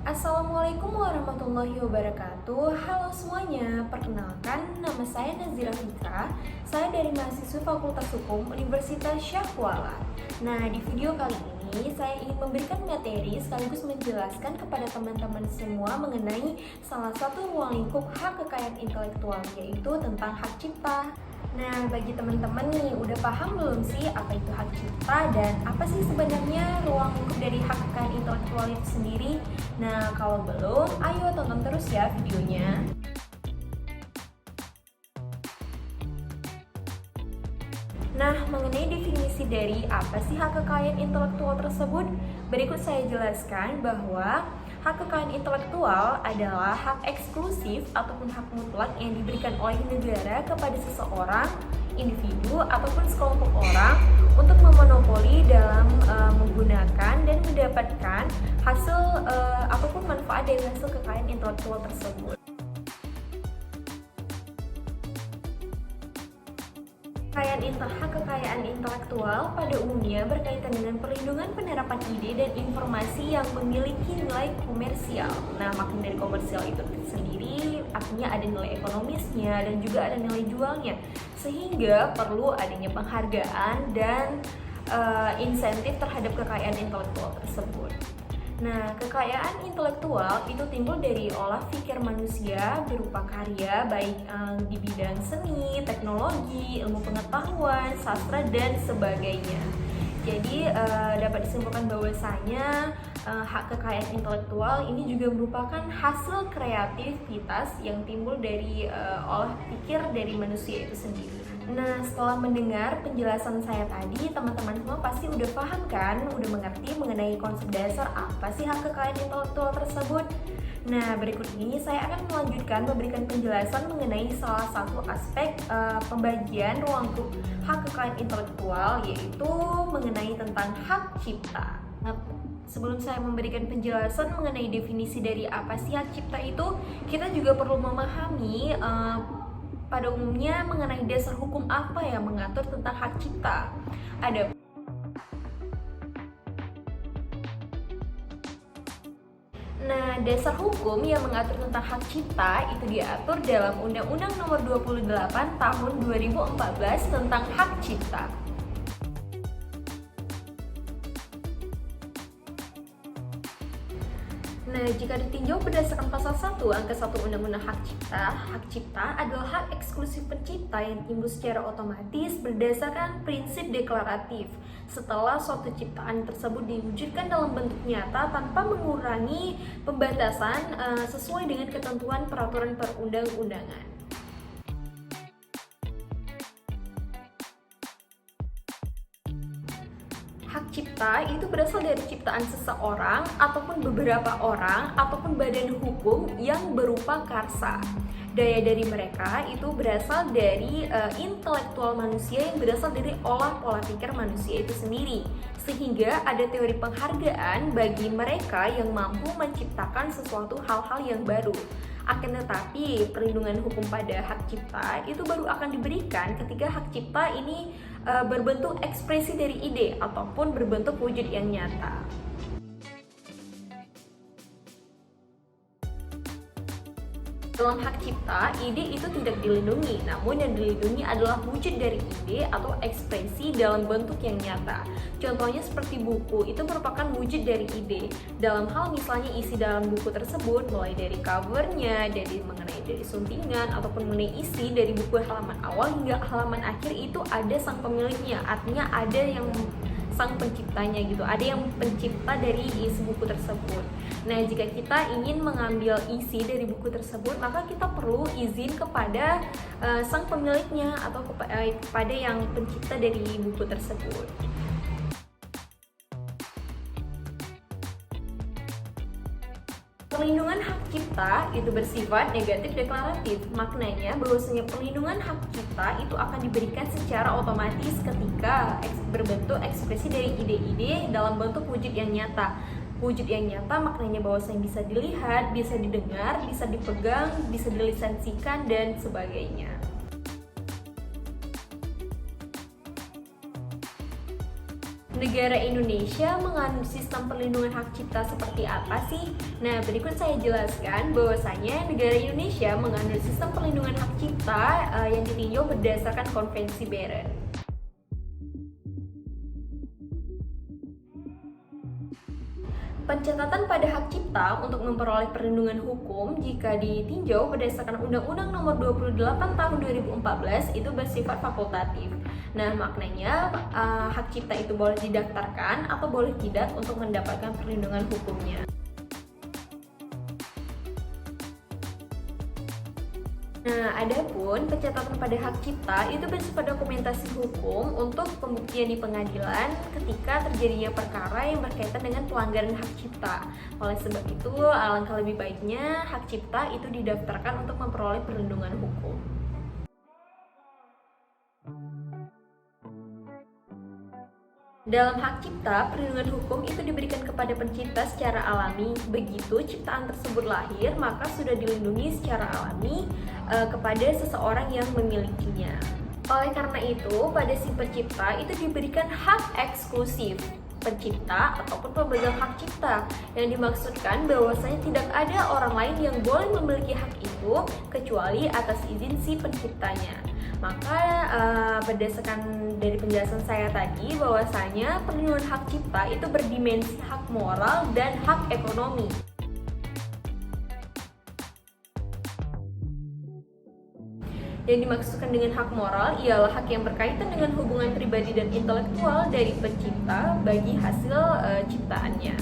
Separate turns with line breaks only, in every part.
Assalamualaikum warahmatullahi wabarakatuh. Halo semuanya, perkenalkan nama saya Nazira Fitra. Saya dari mahasiswa Fakultas Hukum Universitas Syahkuala. Nah, di video kali ini saya ingin memberikan materi sekaligus menjelaskan kepada teman-teman semua mengenai salah satu ruang lingkup hak kekayaan intelektual, yaitu tentang hak cipta. Nah, bagi teman-teman nih, udah paham belum sih apa itu hak cipta dan apa sih sebenarnya ruang lingkup dari hak kekayaan intelektual itu sendiri? Nah, kalau belum, ayo tonton terus ya videonya. Nah, mengenai definisi dari apa sih hak kekayaan intelektual tersebut, berikut saya jelaskan bahwa hak kekayaan intelektual adalah hak eksklusif ataupun hak mutlak yang diberikan oleh negara kepada seseorang, individu, ataupun sekelompok orang untuk memonopoli dalam menggunakan dan mendapatkan hasil ataupun manfaat dari hasil kekayaan intelektual tersebut. Hak kekayaan intelektual pada umumnya berkaitan dengan perlindungan penerapan ide dan informasi yang memiliki nilai komersial. Nah, makna dari komersial itu sendiri artinya ada nilai ekonomisnya dan juga ada nilai jualnya, sehingga perlu adanya penghargaan dan insentif terhadap kekayaan intelektual tersebut. Nah, kekayaan intelektual itu timbul dari olah pikir manusia berupa karya baik di bidang seni, teknologi, ilmu pengetahuan, sastra, dan sebagainya. Jadi dapat disimpulkan bahwasanya hak kekayaan intelektual ini juga merupakan hasil kreativitas yang timbul dari olah pikir dari manusia itu sendiri. Nah, setelah mendengar penjelasan saya tadi, teman-teman semua pasti udah paham kan, udah mengerti mengenai konsep dasar apa sih hak kekayaan intelektual tersebut. Nah, berikut ini saya akan melanjutkan memberikan penjelasan mengenai salah satu aspek pembagian ruang lingkup hak kekayaan intelektual, yaitu mengenai tentang hak cipta. Nah, sebelum saya memberikan penjelasan mengenai definisi dari apa sih hak cipta itu, kita juga perlu memahami pada umumnya mengenai dasar hukum apa yang mengatur tentang hak cipta. Nah, dasar hukum yang mengatur tentang hak cipta itu diatur dalam Undang-Undang Nomor 28 Tahun 2014 tentang hak cipta. Nah, jika ditinjau berdasarkan pasal 1 angka 1 Undang-Undang Hak Cipta adalah hak eksklusif pencipta yang timbul secara otomatis berdasarkan prinsip deklaratif setelah suatu ciptaan tersebut diwujudkan dalam bentuk nyata tanpa mengurangi pembatasan sesuai dengan ketentuan peraturan perundang-undangan. Hak cipta itu berasal dari ciptaan seseorang ataupun beberapa orang ataupun badan hukum yang berupa karsa. Daya dari mereka itu berasal dari intelektual manusia yang berasal dari olah pola pikir manusia itu sendiri. Sehingga ada teori penghargaan bagi mereka yang mampu menciptakan sesuatu hal-hal yang baru. Akan tetapi, perlindungan hukum pada hak cipta itu baru akan diberikan ketika hak cipta ini berbentuk ekspresi dari ide ataupun berbentuk wujud yang nyata. Dalam hak cipta, ide itu tidak dilindungi, namun yang dilindungi adalah wujud dari ide atau ekspresi dalam bentuk yang nyata. Contohnya seperti buku, itu merupakan wujud dari ide. Dalam hal misalnya isi dalam buku tersebut, mulai dari covernya, dari suntingan, ataupun mengenai isi dari buku halaman awal hingga halaman akhir itu ada sang pemiliknya, artinya ada yang sang penciptanya gitu, ada yang pencipta dari isi buku tersebut. Nah, jika kita ingin mengambil isi dari buku tersebut, maka kita perlu izin kepada sang pemiliknya atau kepada yang pencipta dari buku tersebut. Perlindungan hak cipta itu bersifat negatif deklaratif. Maknanya bahwasanya perlindungan hak cipta itu akan diberikan secara otomatis ketika berbentuk ekspresi dari ide-ide dalam bentuk wujud yang nyata. Wujud yang nyata maknanya bahwasanya bisa dilihat, bisa didengar, bisa dipegang, bisa dilisensikan, dan sebagainya. Negara Indonesia menganut sistem perlindungan hak cipta seperti apa sih? Nah, berikut saya jelaskan bahwasanya negara Indonesia menganut sistem perlindungan hak cipta yang ditinjau berdasarkan Konvensi Beren. Pencatatan pada hak cipta untuk memperoleh perlindungan hukum jika ditinjau berdasarkan Undang-Undang Nomor 28 Tahun 2014 itu bersifat fakultatif. Nah, maknanya hak cipta itu boleh didaftarkan atau boleh tidak untuk mendapatkan perlindungan hukumnya. Nah, adapun pencatatan pada hak cipta itu bersifat dokumentasi hukum untuk pembuktian di pengadilan ketika terjadinya perkara yang berkaitan dengan pelanggaran hak cipta. Oleh sebab itu, alangkah lebih baiknya hak cipta itu didaftarkan untuk memperoleh perlindungan hukum. Dalam hak cipta, perlindungan hukum itu diberikan kepada pencipta secara alami. Begitu ciptaan tersebut lahir, maka sudah dilindungi secara alami kepada seseorang yang memilikinya. Oleh karena itu, pada si pencipta itu diberikan hak eksklusif pencipta ataupun pemegang hak cipta, yang dimaksudkan bahwasanya tidak ada orang lain yang boleh memiliki hak itu kecuali atas izin si penciptanya. Maka berdasarkan dari penjelasan saya tadi bahwasanya perlindungan hak cipta itu berdimensi hak moral dan hak ekonomi. Yang dimaksudkan dengan hak moral ialah hak yang berkaitan dengan hubungan pribadi dan intelektual dari pencipta bagi hasil ciptaannya.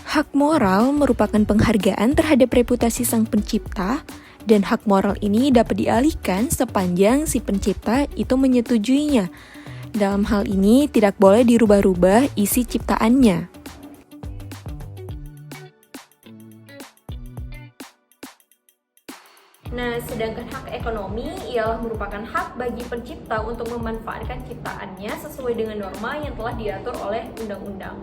Hak moral merupakan penghargaan terhadap reputasi sang pencipta, dan hak moral ini dapat dialihkan sepanjang si pencipta itu menyetujuinya. Dalam hal ini tidak boleh dirubah-rubah isi ciptaannya.
Nah, sedangkan hak ekonomi ialah merupakan hak bagi pencipta untuk memanfaatkan ciptaannya sesuai dengan norma yang telah diatur oleh undang-undang.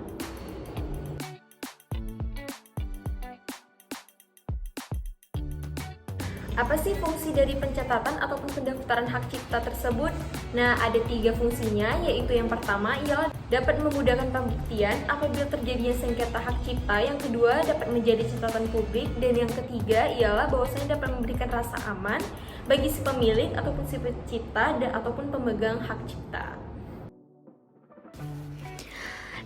Apa sih fungsi dari pencatatan ataupun pendaftaran hak cipta tersebut? Nah, ada 3 fungsinya, yaitu yang pertama ialah dapat memudahkan pembuktian apabila terjadinya sengketa hak cipta, yang kedua dapat menjadi catatan publik, dan yang ketiga ialah bahwasanya dapat memberikan rasa aman bagi si pemilik ataupun si pencipta dan ataupun pemegang hak cipta.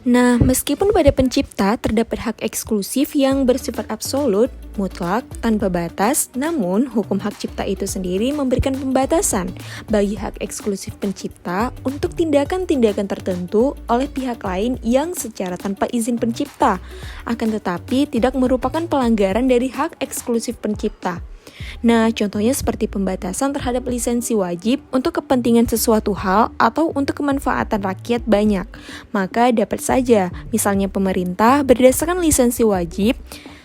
Nah, meskipun pada pencipta terdapat hak eksklusif yang bersifat absolut, mutlak, tanpa batas, namun hukum hak cipta itu sendiri memberikan pembatasan bagi hak eksklusif pencipta untuk tindakan-tindakan tertentu oleh pihak lain yang secara tanpa izin pencipta, akan tetapi tidak merupakan pelanggaran dari hak eksklusif pencipta. Nah, contohnya seperti pembatasan terhadap lisensi wajib untuk kepentingan sesuatu hal atau untuk kemanfaatan rakyat banyak. Maka dapat saja, misalnya pemerintah berdasarkan lisensi wajib,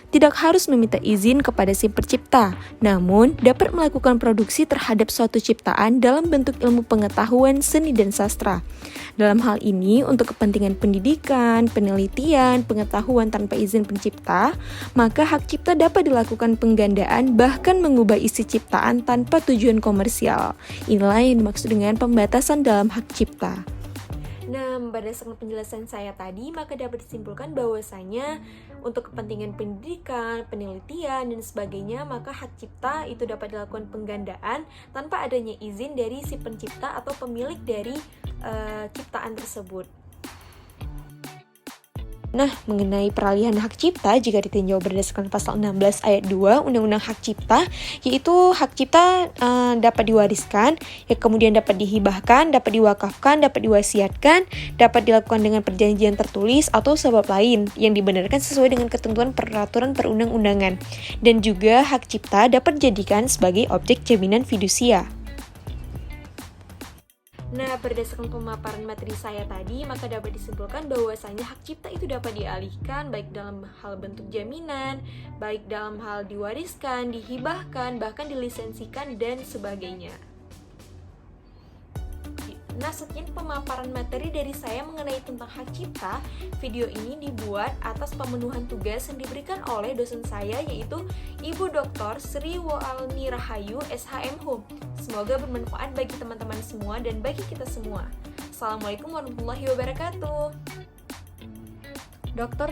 tidak harus meminta izin kepada si pencipta, namun dapat melakukan produksi terhadap suatu ciptaan dalam bentuk ilmu pengetahuan, seni, dan sastra. Dalam hal ini, untuk kepentingan pendidikan, penelitian, pengetahuan tanpa izin pencipta, maka hak cipta dapat dilakukan penggandaan bahkan mengubah isi ciptaan tanpa tujuan komersial. Inilah yang dimaksud dengan pembatasan dalam hak cipta.
Nah, berdasarkan penjelasan saya tadi, maka dapat disimpulkan bahwasanya untuk kepentingan pendidikan, penelitian, dan sebagainya, maka hak cipta itu dapat dilakukan penggandaan tanpa adanya izin dari si pencipta atau pemilik dari ciptaan tersebut.
Nah, mengenai peralihan hak cipta jika ditinjau berdasarkan pasal 16 ayat 2 Undang-Undang Hak Cipta, yaitu hak cipta dapat diwariskan, ya kemudian dapat dihibahkan, dapat diwakafkan, dapat diwasiatkan, dapat dilakukan dengan perjanjian tertulis atau sebab lain yang dibenarkan sesuai dengan ketentuan peraturan perundang-undangan. Dan juga hak cipta dapat dijadikan sebagai objek jaminan fidusia.
Nah, berdasarkan pemaparan materi saya tadi, maka dapat disimpulkan bahwasanya hak cipta itu dapat dialihkan baik dalam hal bentuk jaminan, baik dalam hal diwariskan, dihibahkan, bahkan dilisensikan, dan sebagainya. Nah, sekian pemaparan materi dari saya mengenai tentang hak cipta. Video ini dibuat atas pemenuhan tugas yang diberikan oleh dosen saya, yaitu Ibu Dr. Sri Walni Rahayu, SHM Hum. Semoga bermanfaat bagi teman-teman semua dan bagi kita semua. Wassalamualaikum warahmatullahi wabarakatuh. Dr.